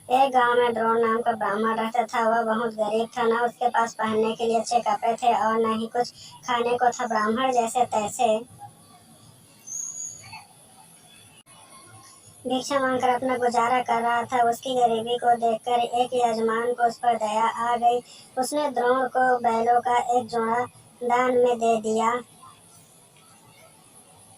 एक गांव में द्रोण नाम का ब्राह्मण रहता था। वह बहुत गरीब था। न उसके पास पहनने के लिए अच्छे कपड़े थे और न ही कुछ खाने को था। ब्राह्मण जैसे तैसे भिक्षा मांगकर अपना गुजारा कर रहा था। उसकी गरीबी को देखकर एक यजमान को उस पर दया आ गई। उसने द्रोण को बैलों का एक जोड़ा दान में दे दिया।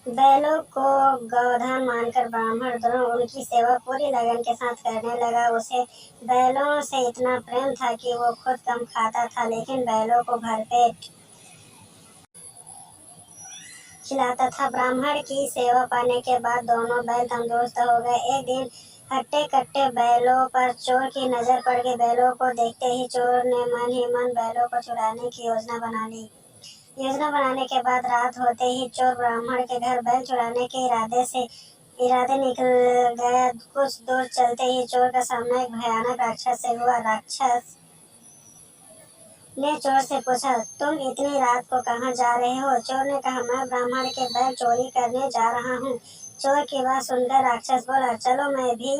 बैलों को गौधन मानकर ब्राह्मण द्रोण उनकी सेवा पूरी लगन के साथ करने लगा। उसे बैलों से इतना प्रेम था कि वो खुद कम खाता था, लेकिन बैलों को भरपेट खिलाता था। ब्राह्मण की सेवा पाने के बाद दोनों बैल तंदुरुस्त हो गए। एक दिन हट्टे कट्टे बैलों पर चोर की नजर पड़ गई। बैलों को देखते ही चोर ने मन ही मन बैलों को चुराने की योजना बना ली। योजना बनाने के बाद रात होते ही चोर ब्राह्मण के घर बैल चुराने के इरादे निकल गया। कुछ दूर चलते ही चोर का सामना एक भयानक राक्षस से हुआ। राक्षस ने चोर से पूछा, तुम इतनी रात को कहाँ जा रहे हो? चोर ने कहा, मैं ब्राह्मण के बैल चोरी करने जा रहा हूँ। चोर की बात सुनकर राक्षस बोला, चलो मैं भी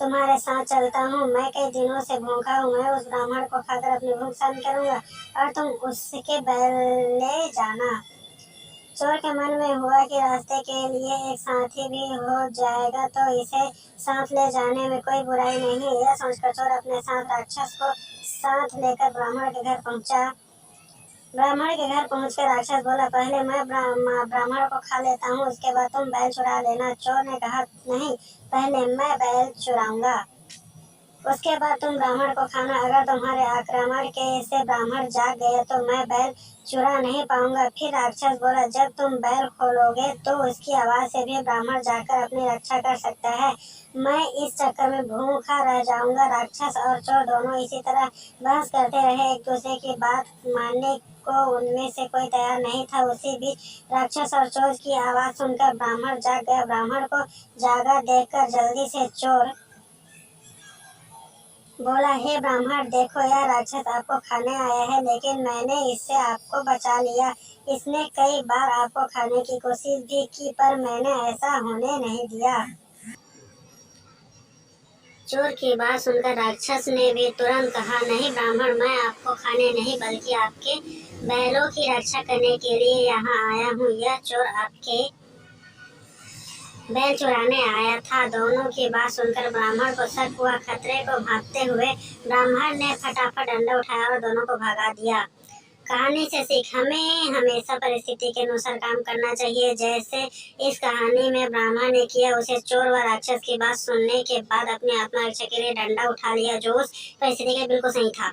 तुम्हारे साथ चलता हूँ। मैं कई दिनों से भूखा हूँ। मैं उस ब्राह्मण को खाकर अपनी भूख शांत करूंगा और तुम उसके बैल ले जाना। चोर के मन में हुआ कि रास्ते के लिए एक साथी भी हो जाएगा तो इसे साथ ले जाने में कोई बुराई नहीं है। यह सोचकर चोर अपने साथ राक्षस को साथ लेकर ब्राह्मण के घर पहुंचा। ब्राह्मण के घर पहुंचकर राक्षस बोला, पहले मैं ब्राह्मण को खा लेता हूँ, उसके बाद तुम बैल चुरा लेना। चोर ने कहा, नहीं, पहले मैं बैल चुराऊंगा, उसके बाद तुम ब्राह्मण को खाना। अगर तुम्हारे आक्रमण के से ब्राह्मण जाग गए तो मैं बैल चुरा नहीं पाऊंगा। फिर राक्षस बोला, जब तुम बैल खोलोगे तो उसकी आवाज से भी ब्राह्मण जाकर अपनी रक्षा कर सकता है। मैं इस चक्कर में भूखा रह जाऊंगा। राक्षस और चोर दोनों इसी तरह बहस करते रहे। एक दूसरे की बात मानने को उनमें से कोई तैयार नहीं था। उसी बीच राक्षस और चोर की आवाज सुनकर ब्राह्मण जाग गया। ब्राह्मण को जागा देखकर जल्दी से चोर बोला, हे ब्राह्मण, देखो यह राक्षस आपको खाने आया है, लेकिन मैंने इससे आपको बचा लिया। इसने कई बार आपको खाने की कोशिश भी की, पर मैंने ऐसा होने नहीं दिया। चोर की बात सुनकर राक्षस ने भी तुरंत कहा, नहीं ब्राह्मण, मैं आपको खाने नहीं बल्कि आपके बैलों की रक्षा करने के लिए यहाँ आया हूँ। यह चोर आपके बैल चुराने आया था। दोनों की बात सुनकर ब्राह्मण को शक हुआ। खतरे को भांपते हुए ब्राह्मण ने फटाफट डंडा उठाया और दोनों को भगा दिया। कहानी से सीख, हमें हमेशा परिस्थिति के अनुसार काम करना चाहिए। जैसे इस कहानी में ब्राह्मण ने किया। उसे चोर व राक्षस की बात सुनने के बाद अपनी आत्मरक्षा के लिए डंडा उठा लिया, जो उस परिस्थिति के बिल्कुल सही था।